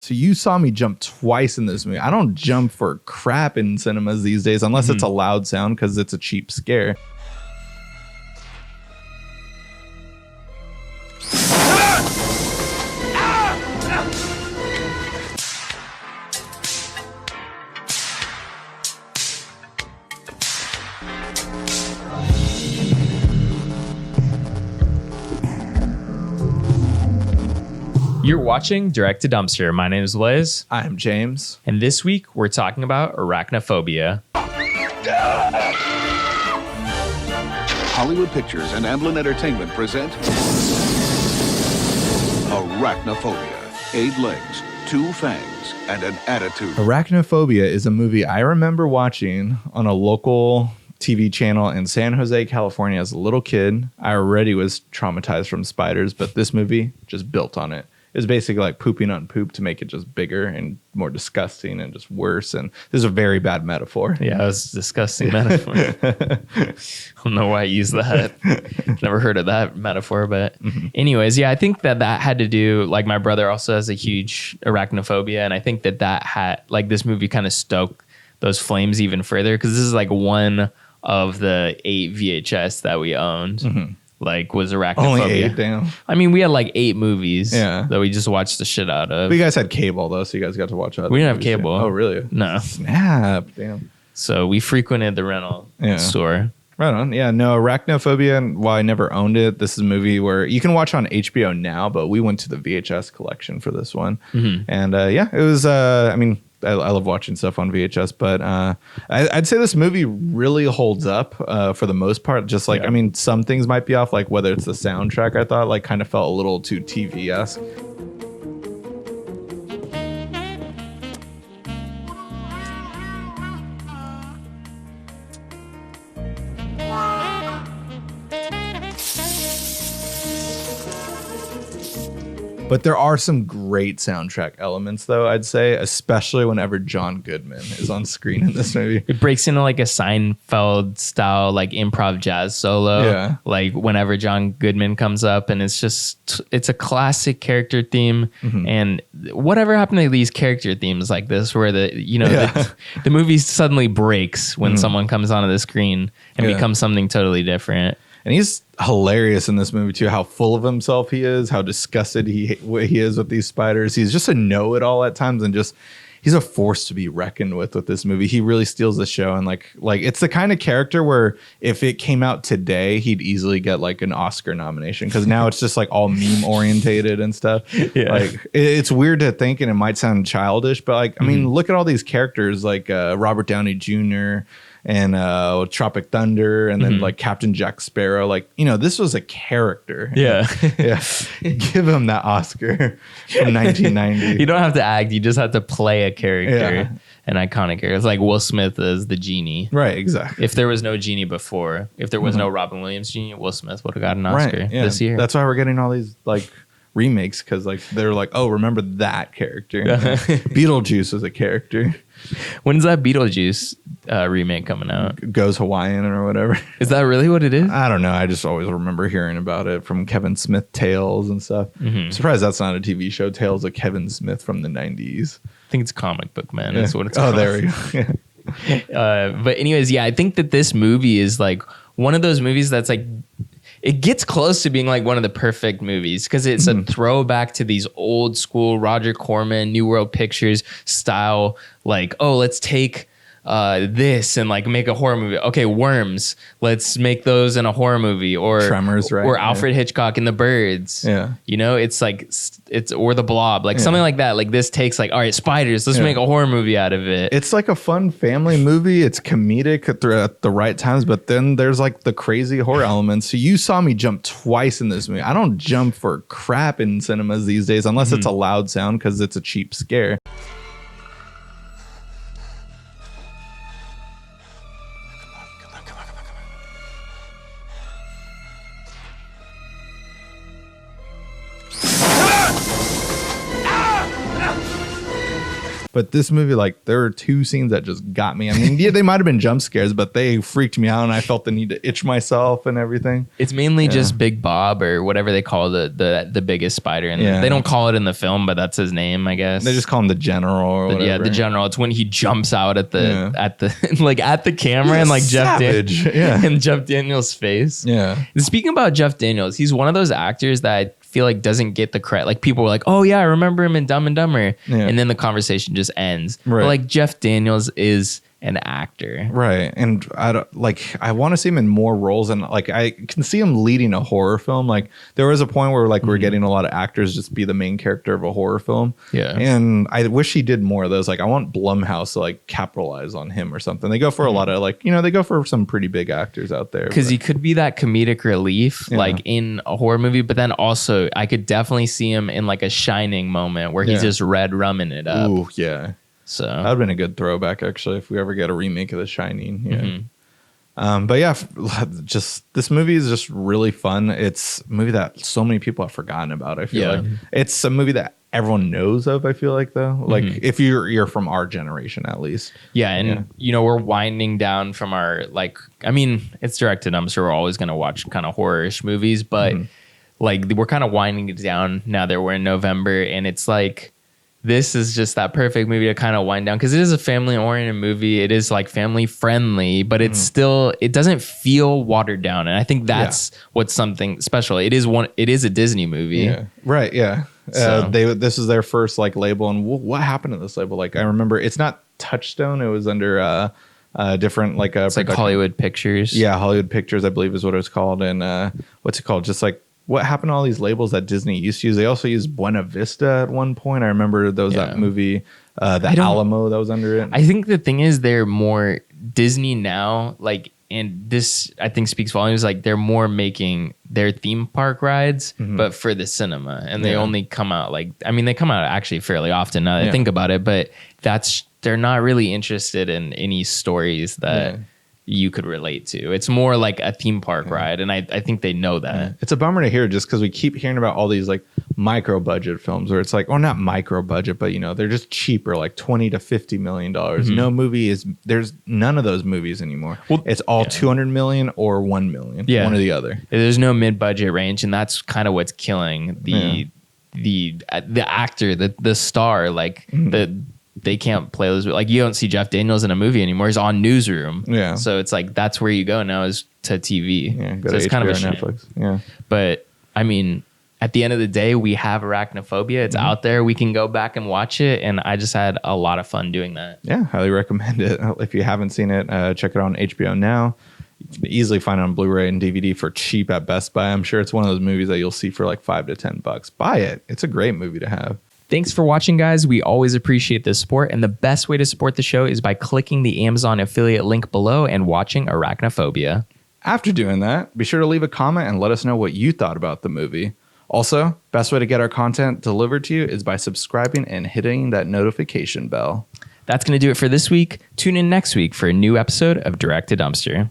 So you saw me jump twice in this movie. I don't jump for crap in cinemas these days unless it's a loud sound because it's a cheap scare. You're watching Direct to Dumpster. My name is Blaise. I'm James. And this week, we're talking about arachnophobia. Hollywood Pictures and Amblin Entertainment present Arachnophobia. 8 legs, 2 fangs, and an attitude. Arachnophobia is a movie I remember watching on a local TV channel in San Jose, California as a little kid. I already was traumatized from spiders, but this movie just built on it. It was basically like pooping on poop to make it just bigger and more disgusting and just worse. And this is a very bad metaphor. Yeah, it was a disgusting metaphor. I don't know why I used that. Never heard of that metaphor. But anyways, yeah, I think that had to do, like my brother also has a huge arachnophobia. And I think that had, like this movie kind of stoked those flames even further. Because this is like one of the 8 VHS that we owned. Like was arachnophobia. Only 8, damn. I mean, we had like 8 movies that we just watched the shit out of. But you guys had cable though, so you guys got to watch that. We didn't have cable. Oh, really? No. Snap, damn. So we frequented the rental store. Right on. Yeah, no, Arachnophobia, and while I never owned it, this is a movie where you can watch on HBO now, but we went to the VHS collection for this one. And yeah, it was, I mean, I love watching stuff on VHS, but I'd say this movie really holds up for the most part. Just like, I mean, some things might be off, like whether it's the soundtrack, I thought like kind of felt a little too TV-esque. But there are some great soundtrack elements, though, I'd say, especially whenever John Goodman is on screen in this movie. It breaks into like a Seinfeld style, like improv jazz solo. Yeah. Like whenever John Goodman comes up, and it's a classic character theme. And whatever happened to these character themes like this, where the movie suddenly breaks when someone comes onto the screen and becomes something totally different. And he's hilarious in this movie, too, how full of himself he is, how disgusted he is with these spiders. He's just a know-it-all at times, and just he's a force to be reckoned with this movie. He really steals the show, and like it's the kind of character where if it came out today, he'd easily get like an Oscar nomination, because now it's just like all meme-orientated and stuff. Like it's weird to think, and it might sound childish, but like I mean, look at all these characters like Robert Downey Jr., and Tropic Thunder, and then like Captain Jack Sparrow. Like, you know, this was a character. Yeah. Give him that Oscar from 1990. You don't have to act, you just have to play a character, an iconic character. It's like Will Smith as the genie. Right, exactly. If there was no genie before, if there was no Robin Williams genie, Will Smith would have got an Oscar this year. That's why we're getting all these like remakes, because like they're like, oh, remember that character. Beetlejuice was a character. When's that Beetlejuice remake coming out? Goes Hawaiian or whatever. Is that really what it is? I don't know. I just always remember hearing about it from Kevin Smith Tales and stuff. I'm surprised that's not a TV show. Tales of Kevin Smith from the 90s. I think it's comic book, man. That's what it's called. Oh, there we go. But anyways, yeah, I think that this movie is like one of those movies that's like, it gets close to being like one of the perfect movies, because it's a throwback to these old school Roger Corman, New World Pictures style. Like, oh, let's take this and like make a horror movie. Okay, Worms, let's make those in a horror movie. Or Tremors, right? Or Alfred Hitchcock and the Birds. Yeah. You know, it's like, or The Blob, like something like that. Like this takes like, all right, spiders, let's make a horror movie out of it. It's like a fun family movie. It's comedic at the right times, but then there's like the crazy horror elements. So you saw me jump twice in this movie. I don't jump for crap in cinemas these days unless it's a loud sound, because it's a cheap scare. But this movie, like, there are 2 scenes that just got me. I mean, yeah, they might have been jump scares, but they freaked me out, and I felt the need to itch myself and everything. It's mainly just Big Bob, or whatever they call the biggest spider. And they don't call it in the film, but that's his name, I guess. They just call him the General or whatever. Yeah, the General. It's when he jumps out at the like at the camera and like Jeff and Jeff Daniels' face. Yeah. Speaking about Jeff Daniels, he's one of those actors that I feel like doesn't get the credit. Like, people were like, "Oh yeah, I remember him in Dumb and Dumber," and then the conversation just ends. Right. But like, Jeff Daniels is an actor, right? And I want to see him in more roles, and like I can see him leading a horror film. Like, there was a point where like we're getting a lot of actors just be the main character of a horror film. Yeah, and I wish he did more of those. Like, I want Blumhouse to like capitalize on him or something. They go for a lot of like, they go for some pretty big actors out there, because he could be that comedic relief like in a horror movie, but then also I could definitely see him in like a Shining moment where he's just red rumming it up. Ooh, yeah. So that would have been a good throwback, actually, if we ever get a remake of The Shining. Yeah. But yeah, just this movie is just really fun. It's a movie that so many people have forgotten about. I feel like it's a movie that everyone knows of. I feel like, though, like if you're from our generation, at least. Yeah, and we're winding down from our I mean, it's directed. I'm sure we're always gonna watch kind of horror-ish movies, but like we're kind of winding it down now that we're in November, and it's like, this is just that perfect movie to kind of wind down, because it is a family-oriented movie. It is like family-friendly, but it's still, it doesn't feel watered down, and I think that's what's something special. It is a Disney movie. Yeah. Right. Yeah. So. This is their first like label, and what happened to this label? Like, I remember it's not Touchstone. It was under different like it's like Hollywood Pictures. Yeah, Hollywood Pictures, I believe, is what it was called. And what's it called? Just like, what happened to all these labels that Disney used to use? They also used Buena Vista at one point. I remember there was that movie, the Alamo, that was under it. I think the thing is, they're more Disney now, like, and this I think speaks volumes. Like, they're more making their theme park rides, but for the cinema, and they only come out they come out actually fairly often now that I think about it. But they're not really interested in any stories that you could relate to. It's more like a theme park ride, and I think they know that. Yeah. It's a bummer to hear, just because we keep hearing about all these like micro budget films where it's like, or not micro budget, but they're just cheaper, like $20 to $50 million. No movie there's none of those movies anymore. Well, it's all 200 million or 1 million, one or the other. There's no mid-budget range, and that's kind of what's killing the actor, the star, like they can't play those. Like, you don't see Jeff Daniels in a movie anymore. He's on Newsroom. Yeah. So it's like, that's where you go now, is to TV. Yeah. Go so to it's HBO kind of a or shame. Netflix. Yeah. But I mean, at the end of the day, we have Arachnophobia. It's out there. We can go back and watch it. And I just had a lot of fun doing that. Yeah. Highly recommend it. If you haven't seen it, check it out on HBO now. You can easily find it on Blu-ray and DVD for cheap at Best Buy. I'm sure it's one of those movies that you'll see for like $5 to $10. Buy it. It's a great movie to have. Thanks for watching, guys. We always appreciate the support, and the best way to support the show is by clicking the Amazon affiliate link below and watching Arachnophobia. After doing that, be sure to leave a comment and let us know what you thought about the movie. Also, best way to get our content delivered to you is by subscribing and hitting that notification bell. That's going to do it for this week. Tune in next week for a new episode of Direct to Dumpster.